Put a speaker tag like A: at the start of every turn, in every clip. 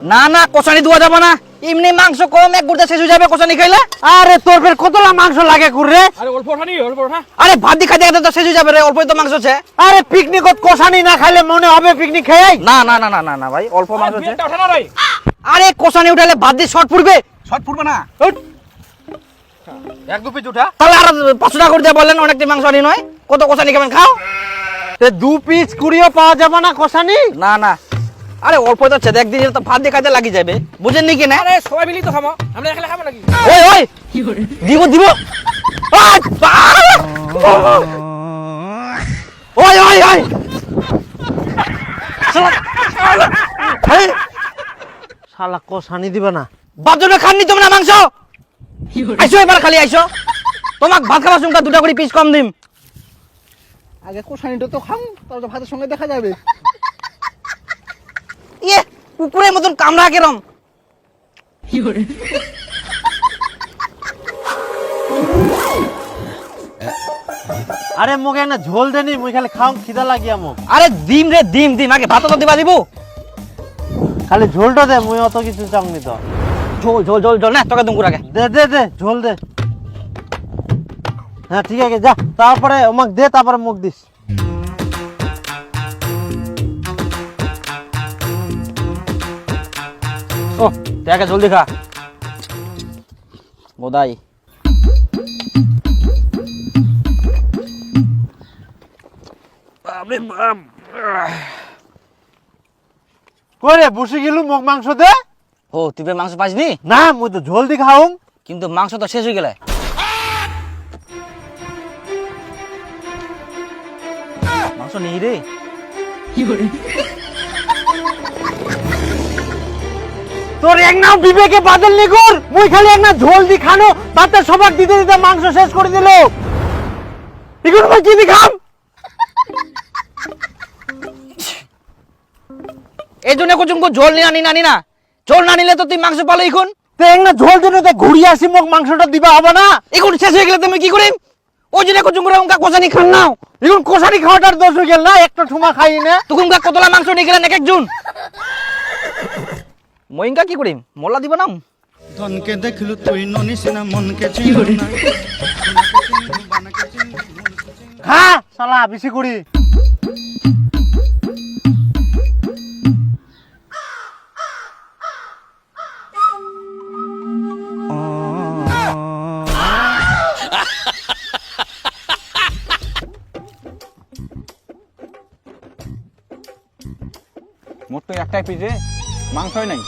A: না না কষানি দেওয়া যাবে না, এমনি মাংস কম এক গুড়া শেষ হয়ে যাবে কষানি খাইলে।
B: আরে তোর ফের কতলা মাংস লাগে কুরে?
C: আরে অল্প ওঠা নি, অল্প ওঠা।
A: আরে ভাত দিয়ে খাইতে খাইতে তো শেষ হয়ে যাবে রে, অল্পই তো মাংস আছে।
B: আরে পিকনিকত কষানি না খাইলে মনে হবে পিকনিক খাই?
A: না না না না না না ভাই, অল্প মাংস আছে।
C: বিয়েটা ওঠা না রে।
A: আরে কষানি উঠালে ভাত দিয়ে শর্ট পড়বে।
C: শর্ট ফুটবে না। এক দু পিস উঠা।
A: তাহলে আর 500 টাকা করে দিয়ে বললেন অনেকটি মাংস আনি নয়, কত কষানি খাবেন খাও।
B: তে 2 পিস কুড়িও পাওয়া যাবে না কষানি?
A: না না, আরে অল্প তো আছে, একদিন তো ভাত দিয়ে খাইতে লাগি যাবে, বুঝেন নি কি না?
C: আরে সবাই মিলি তো খাবো, আমরা একলা খাবো নাকি?
A: ওই ওই দিব দিব। ওই ওই ওই
B: শালা কষানি দিবে না।
A: বাজনে খাননি তোমরা মাংস, আইসো এবার খালি আইসো, তোমাক ভাত খাওয়ার সঙ্গে 2টা করে পিস কম দিম।
C: আগে কোষানিটা তো খাম, তারপর ভাতের সঙ্গে দেখা যাবে।
A: ইয়ে কুকুরের মতন কামড়া কেরম।
B: আরে মুখে না ঝোল দেনি, মুই খালি খাও খিদা লাগিয়া মুখ।
A: আরে ডিম রে ডিম ডিম, আগে ভাত তো দিবা দিব।
B: খালি ঝোলটা দে, মুই অত কিছু চাংনি তো।
A: ঝোল ঝোল ঝোল ঝোল না তোকে দুমকুর আগে
B: দে দে দে ঝোল দে। হ্যাঁ ঠিক আছে যা, তারপরে আমাক দে, তারপরে মুখ দিস।
A: ও দেখে জলদি খা বোধাই।
B: করে বসে গেলু মুখ মাংস দে।
A: ও তুই মাংস পাসনি?
B: না মুই তো ঝোল দি খাও।
A: কিন্তু মাংস তো শেষ হয়ে গেলে। মাংস নেই রে।
B: তোর এক নাও বিবেকে বাদল নি কর, মুই খালি এক না ঝোল দি খানো, তাতে সবাক দিতে দিতে মাংস শেষ করে দিল। ইগুন ভাই কি দি খাম?
A: এই জন্য কুচুমকু ঝোল নিয়ে আনি না, ঝোল না নিলে তো তুই মাংস পালো এখন।
B: তে এক না ঝোল দিনে তো ঘুরিয়ে আসি, মুখ মাংসটা দিবা হবে না?
A: এখন শেষ হয়ে গেলে তুমি কি করিম? ওই জন্য কুচুমকুরা উনকা কষানি খান নাও।
B: এখন কষানি খাওয়াটার দোষ হয়ে গেল না, একটা ঠুমা খাই না।
A: তখন কতলা মাংস নিয়ে গেলেন এক একজন। মইঙ্কা কি করিম, মোল্লা দিব না।
D: ধনকে দেখলু তুই ননিস না মনকে চিনলু না।
B: খা শালা বেশি করি।
C: মোট তো একটাই পিস রে, মাংসই নাই।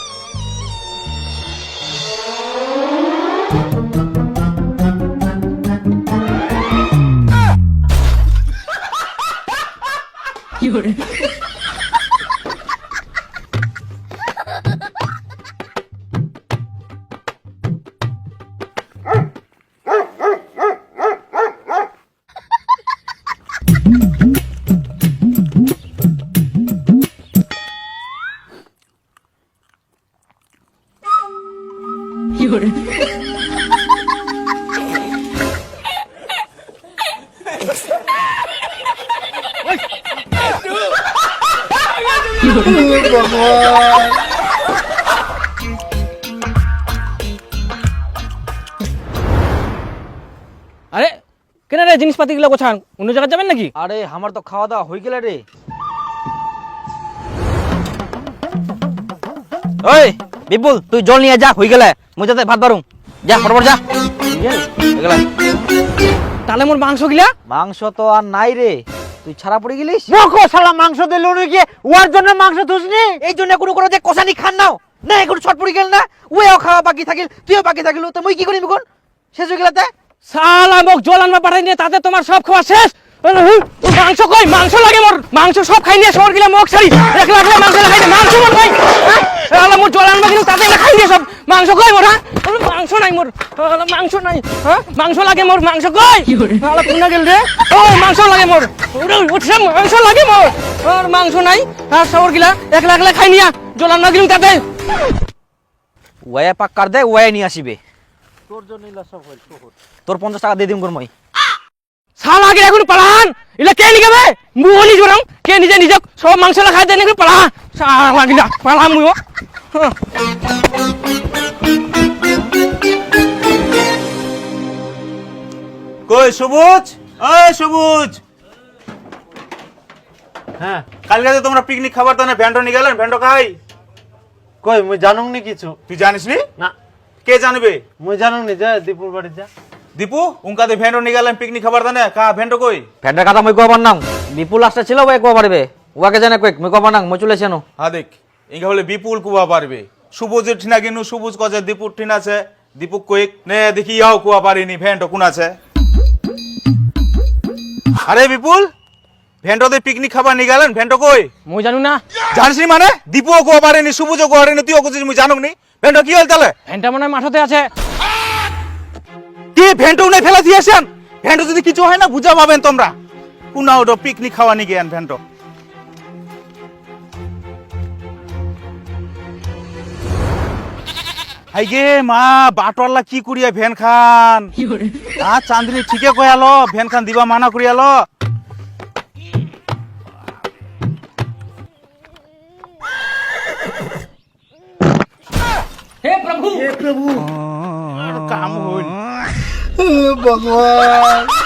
C: আরে কেন রে জিনিসপাতি গুলো গোছান, অন্য জায়গায় যাবেন নাকি?
A: আরে আমার তো খাওয়া দাওয়া হয়ে গেলে রে। ওই বিপুল তুই জল নিয়ে যা, হয়ে গেলে মুই যাতে ভাত বারুম, যা ফটাফট যা। হয়ে গেলে।
C: তাহলে মোর মাংস গিলা?
A: মাংস তো আর নাই রে, তুই ছাড়া পড়ে গেলিস।
B: মুখ শালা মাংস দিল নাকি? ওর জন্য মাংস তুসনি?
A: এই জন্য কোনো কোনো যে কষানি খান নাও না, এখন ছট পড়ে গেল না, ওও খাওয়া বাকি থাকিল, তুইও বাকি থাকিল, তো মুই কি করিম এখন? শেষ হয়ে গেলে
C: শালা মোক জল আনবা পাঠাই নিয়ে, তাতে তোমার সব খাওয়া শেষ। মাংস কই? মাংস লাগে মোর, মাংস সব খাই নিয়ে শহর গেলে মোক ছাড়ি একলা একলা মাংস খাই না, মাংস মোর কই? শালা মোর জল আনবা কিন্তু তাতে খাই নিয়ে সব মাংস কই মোর? হ্যাঁ মাংস নাই মোর, শালা মাংস নাই। হ্যাঁ মাংস লাগে মোর, মাংস কই? শালা পুনা গেল রে। ও মাংস লাগে মোর, উঠছে মাংস লাগে মোর, আর মাংস নাই। আর শহর গেলা একলা একলা খাই নিয়া জল আনবা কিন্তু তাতে।
A: ওয়ে পাক কার দে, ওয়ে নিয়ে আসিবে।
B: তোর জন্য সব হইল।
A: তোর 50 টাকা দিয়ে দিম গর মই।
C: শালা আগে এখন পালান এলা কে নিগাবে মুও নি জরাম কে নিজে নিজে সব মাংস লা খাই দেন এখন পালা শালা গিলা পালা মুও
E: কই সবুজ ওই সবুজ
B: হ্যাঁ
E: কালকে যে তোমরা পিকনিক খাবার তানে ভ্যান্ডো নিয়ে গেলেন ভ্যান্ডো খাই
B: কই মুই জানুং নি কিছু
E: তুই জানিস নি
B: না
E: কে জানবে
B: মুই জানুং নি যা দীপুর বাড়ি যা
E: দীপু উনকাতে ভ্যান্ডো নিয়ে গেলেন পিকনিক খাবার তানে কা ভ্যান্ডো কই
A: ফ্যান্ডের কথা মই কবার নাম বিপুল লাস্টে ছিল ওই কো পারবে ওয়াকে জানে কই মই কবার নাম মই চলেছি নো
E: হ্যাঁ দেখ ইঙ্গা হলে বিপুল কুয়া পারবে সবুজের ঠিনা কিনু সবুজ কজে দীপুর ঠিন আছে দীপু কইক নে দেখি ইয়াও কুয়া পারিনি ভ্যান্ডো কোন আছে আরে বিপুল ভ্যান্ডোতে পিকনিক খাবার নিয়ে গেলেন ভ্যান্ডো কই
C: মুই জানু না
E: জানিস নি মানে দীপুও কুয়া পারেনি সবুজও কুয়া পারেনি তুইও কুছিস মুই জানুক নি ভ্যান্ডো কি হল তাহলে
C: ফ্যানটা মনে হয় মাঠতে আছে
E: কি ভ্যান্ডো নাই ফেলা দিয়েছেন ভ্যান্ডো যদি কিছু হয় না বুঝা পাবেন তোমরা কোনা ওটা পিকনিক খাওয়া নিয়ে গেন ভ্যান্ডো হাই গে মা বাটওয়ালা কি করিয়া ভ্যান খান চাঁদনি ঠিকে কয়ালো ভ্যান খান দিবা মানা করিয়ালো
C: হে প্রভু
E: কাম হইল
B: ভগবান